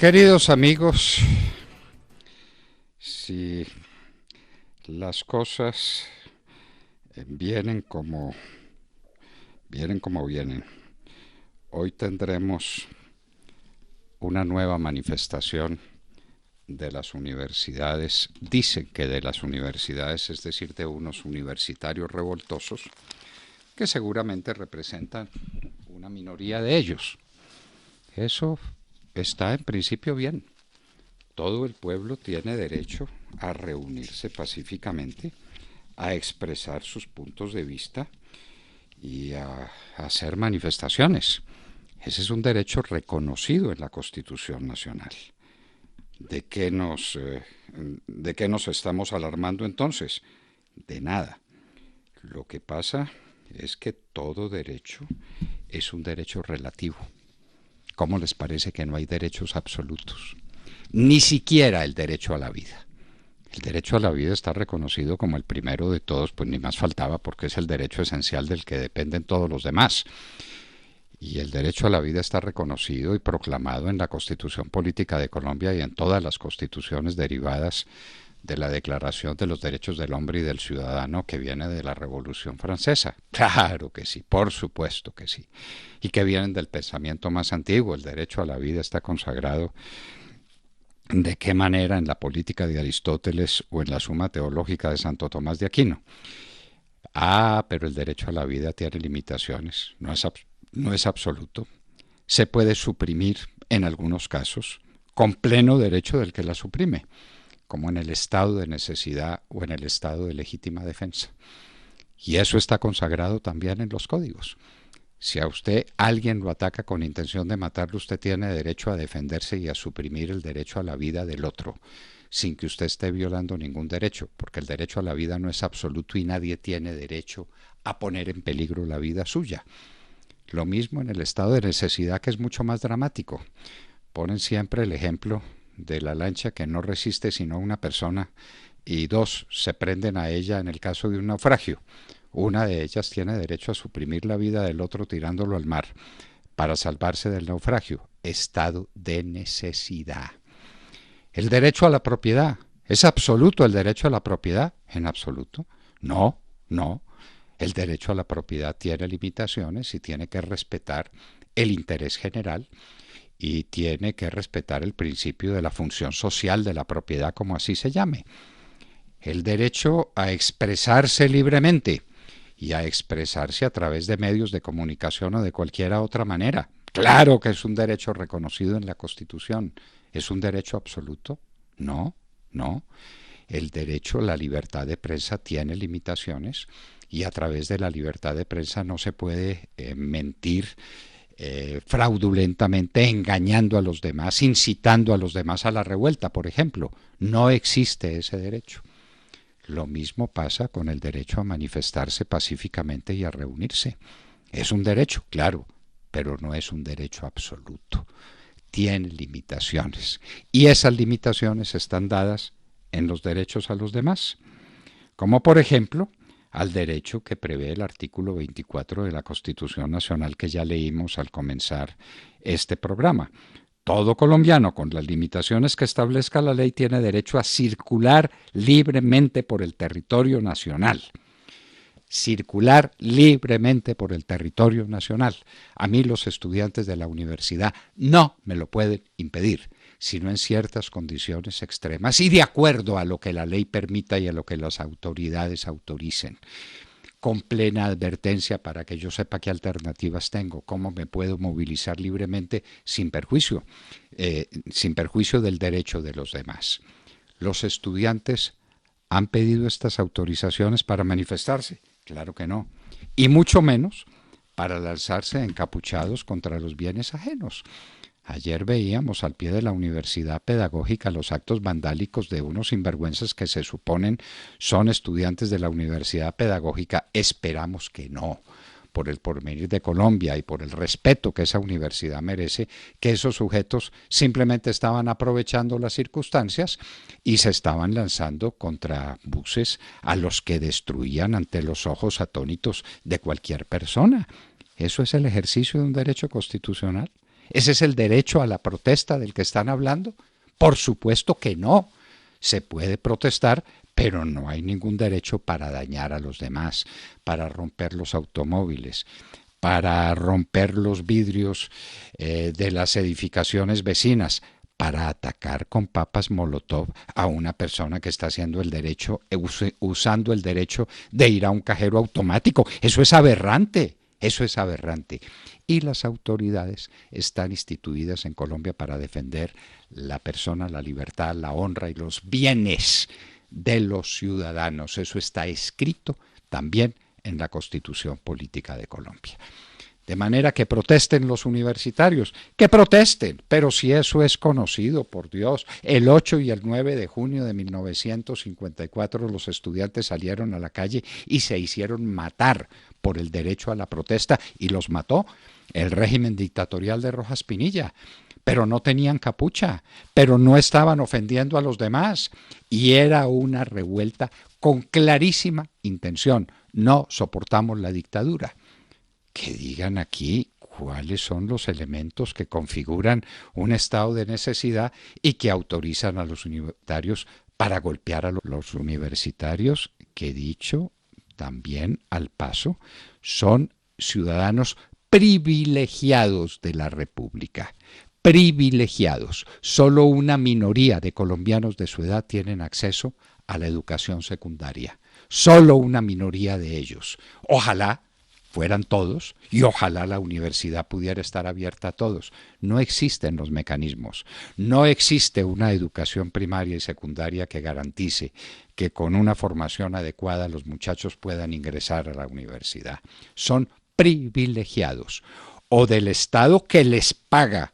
Queridos amigos, si las cosas vienen como vienen, hoy tendremos una nueva manifestación de las universidades, dicen que de las universidades, es decir, de unos universitarios revoltosos, que seguramente representan una minoría de ellos. Eso está en principio bien. Todo el pueblo tiene derecho a reunirse pacíficamente, a expresar sus puntos de vista y a hacer manifestaciones. Ese es un derecho reconocido en la Constitución Nacional. ¿De qué nos estamos alarmando entonces? De nada. Lo que pasa es que todo derecho es un derecho relativo. ¿Cómo les parece que no hay derechos absolutos? Ni siquiera el derecho a la vida. El derecho a la vida está reconocido como el primero de todos, pues ni más faltaba, porque es el derecho esencial del que dependen todos los demás. Y el derecho a la vida está reconocido y proclamado en la Constitución Política de Colombia y en todas las constituciones derivadas de la Declaración de los Derechos del Hombre y del Ciudadano que viene de la Revolución Francesa. Claro que sí, por supuesto que sí. Y que vienen del pensamiento más antiguo. El derecho a la vida está consagrado de qué manera en la política de Aristóteles o en la Suma Teológica de Santo Tomás de Aquino. Pero el derecho a la vida tiene limitaciones, no es absoluto. Se puede suprimir en algunos casos con pleno derecho del que la suprime, como en el estado de necesidad o en el estado de legítima defensa. Y eso está consagrado también en los códigos. Si a usted alguien lo ataca con intención de matarlo, usted tiene derecho a defenderse y a suprimir el derecho a la vida del otro, sin que usted esté violando ningún derecho, porque el derecho a la vida no es absoluto y nadie tiene derecho a poner en peligro la vida suya. Lo mismo en el estado de necesidad, que es mucho más dramático. Ponen siempre el ejemplo de la lancha que no resiste sino una persona y dos se prenden a ella en el caso de un naufragio. Una de ellas tiene derecho a suprimir la vida del otro tirándolo al mar para salvarse del naufragio. Estado de necesidad. El derecho a la propiedad. ¿Es absoluto el derecho a la propiedad? En absoluto. No, no. El derecho a la propiedad tiene limitaciones y tiene que respetar el interés general y tiene que respetar el principio de la función social de la propiedad, como así se llame. El derecho a expresarse libremente y a expresarse a través de medios de comunicación o de cualquier otra manera. Claro que es un derecho reconocido en la Constitución. ¿Es un derecho absoluto? No, no. El derecho a la libertad de prensa tiene limitaciones y a través de la libertad de prensa no se puede mentir fraudulentamente, engañando a los demás, incitando a los demás a la revuelta, por ejemplo. No existe ese derecho. Lo mismo pasa con el derecho a manifestarse pacíficamente y a reunirse. Es un derecho, claro, pero no es un derecho absoluto. Tiene limitaciones. Y esas limitaciones están dadas en los derechos a los demás. Como por ejemplo, al derecho que prevé el artículo 24 de la Constitución Nacional que ya leímos al comenzar este programa. Todo colombiano, con las limitaciones que establezca la ley, tiene derecho a circular libremente por el territorio nacional. Circular libremente por el territorio nacional. A mí los estudiantes de la universidad no me lo pueden impedir, sino en ciertas condiciones extremas y de acuerdo a lo que la ley permita y a lo que las autoridades autoricen, con plena advertencia para que yo sepa qué alternativas tengo, cómo me puedo movilizar libremente sin perjuicio del derecho de los demás. ¿Los estudiantes han pedido estas autorizaciones para manifestarse? Claro que no. Y mucho menos para lanzarse encapuchados contra los bienes ajenos. Ayer veíamos al pie de la Universidad Pedagógica los actos vandálicos de unos sinvergüenzas que se suponen son estudiantes de la Universidad Pedagógica. Esperamos que no, por el porvenir de Colombia y por el respeto que esa universidad merece, que esos sujetos simplemente estaban aprovechando las circunstancias y se estaban lanzando contra buses a los que destruían ante los ojos atónitos de cualquier persona. ¿Eso es el ejercicio de un derecho constitucional? ¿Ese es el derecho a la protesta del que están hablando? Por supuesto que no. Se puede protestar, pero no hay ningún derecho para dañar a los demás, para romper los automóviles, para romper los vidrios de las edificaciones vecinas, para atacar con papas Molotov a una persona que está haciendo el derecho, usando el derecho de ir a un cajero automático. Eso es aberrante. Eso es aberrante. Y las autoridades están instituidas en Colombia para defender la persona, la libertad, la honra y los bienes de los ciudadanos. Eso está escrito también en la Constitución Política de Colombia. De manera que protesten los universitarios, que protesten, pero si eso es conocido, por Dios. El 8 y el 9 de junio de 1954 los estudiantes salieron a la calle y se hicieron matar por el derecho a la protesta y los mató el régimen dictatorial de Rojas Pinilla. Pero no tenían capucha, pero no estaban ofendiendo a los demás y era una revuelta con clarísima intención. No soportamos la dictadura. Que digan aquí cuáles son los elementos que configuran un estado de necesidad y que autorizan a los universitarios para golpear a los universitarios, que dicho también al paso, son ciudadanos privilegiados de la República. Privilegiados. Solo una minoría de colombianos de su edad tienen acceso a la educación secundaria. Solo una minoría de ellos. Ojalá fueran todos y ojalá la universidad pudiera estar abierta a todos. No existen los mecanismos. No existe una educación primaria y secundaria que garantice que con una formación adecuada los muchachos puedan ingresar a la universidad. Son privilegiados o del Estado que les paga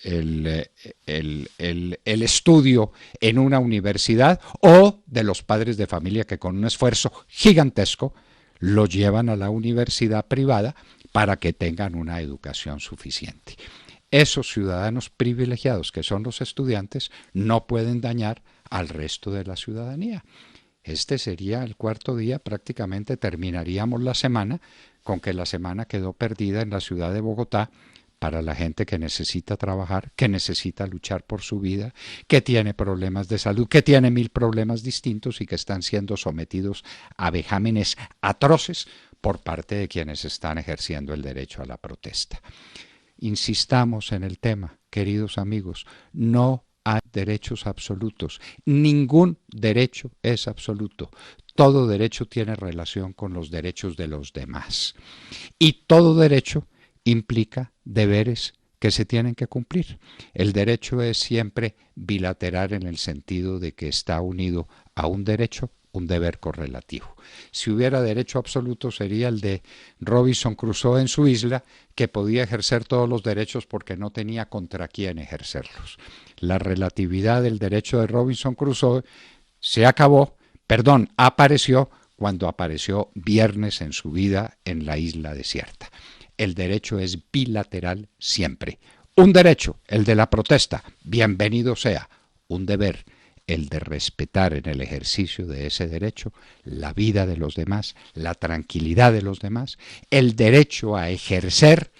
el estudio en una universidad o de los padres de familia que con un esfuerzo gigantesco lo llevan a la universidad privada para que tengan una educación suficiente. Esos ciudadanos privilegiados que son los estudiantes no pueden dañar al resto de la ciudadanía. Este sería el cuarto día, prácticamente terminaríamos la semana con que la semana quedó perdida en la ciudad de Bogotá para la gente que necesita trabajar, que necesita luchar por su vida, que tiene problemas de salud, que tiene 1000 problemas distintos y que están siendo sometidos a vejámenes atroces por parte de quienes están ejerciendo el derecho a la protesta. Insistamos en el tema, queridos amigos, no hay derechos absolutos. Ningún derecho es absoluto. Todo derecho tiene relación con los derechos de los demás. Y todo derecho implica deberes que se tienen que cumplir. El derecho es siempre bilateral en el sentido de que está unido a un derecho, un deber correlativo. Si hubiera derecho absoluto sería el de Robinson Crusoe en su isla, que podía ejercer todos los derechos porque no tenía contra quién ejercerlos. La relatividad del derecho de Robinson Crusoe apareció cuando apareció Viernes en su vida en la isla desierta. El derecho es bilateral siempre. Un derecho, el de la protesta, bienvenido sea. Un deber, el de respetar en el ejercicio de ese derecho la vida de los demás, la tranquilidad de los demás, el derecho a ejercer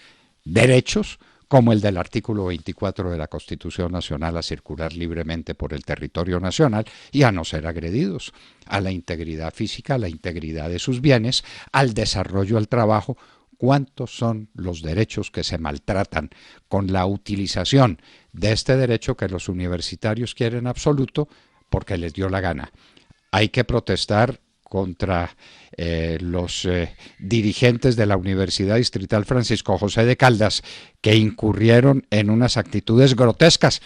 derechos como el del artículo 24 de la Constitución Nacional a circular libremente por el territorio nacional y a no ser agredidos, a la integridad física, a la integridad de sus bienes, al desarrollo, al trabajo. ¿Cuántos son los derechos que se maltratan con la utilización de este derecho que los universitarios quieren absoluto porque les dio la gana? Hay que protestar contra los dirigentes de la Universidad Distrital Francisco José de Caldas que incurrieron en unas actitudes grotescas,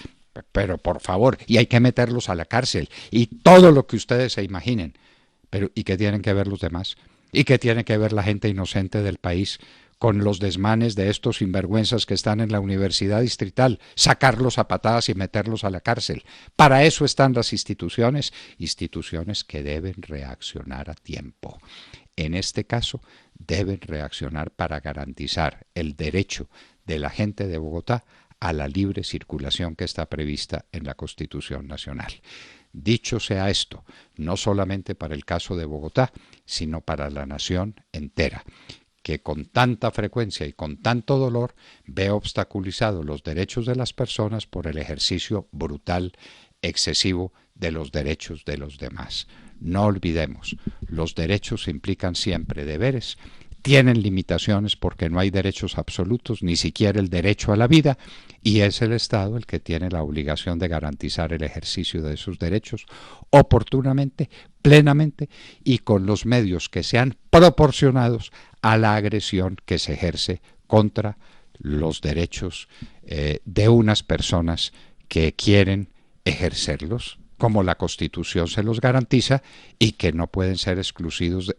pero por favor, y hay que meterlos a la cárcel y todo lo que ustedes se imaginen. Pero ¿y qué tienen que ver los demás? ¿Y qué tiene que ver la gente inocente del país con los desmanes de estos sinvergüenzas que están en la Universidad Distrital? Sacarlos a patadas y meterlos a la cárcel. Para eso están las instituciones, instituciones que deben reaccionar a tiempo. En este caso, deben reaccionar para garantizar el derecho de la gente de Bogotá a la libre circulación que está prevista en la Constitución Nacional. Dicho sea esto, no solamente para el caso de Bogotá, sino para la nación entera. que con tanta frecuencia y con tanto dolor ve obstaculizados los derechos de las personas por el ejercicio brutal, excesivo de los derechos de los demás. No olvidemos, los derechos implican siempre deberes, tienen limitaciones porque no hay derechos absolutos, ni siquiera el derecho a la vida, y es el Estado el que tiene la obligación de garantizar el ejercicio de esos derechos oportunamente, plenamente y con los medios que sean proporcionados a la agresión que se ejerce contra los derechos de unas personas que quieren ejercerlos como la Constitución se los garantiza y que no pueden ser excluidos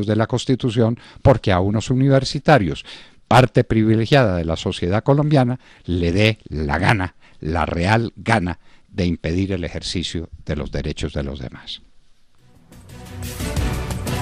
de la Constitución porque a unos universitarios, parte privilegiada de la sociedad colombiana, le dé la gana, la real gana de impedir el ejercicio de los derechos de los demás.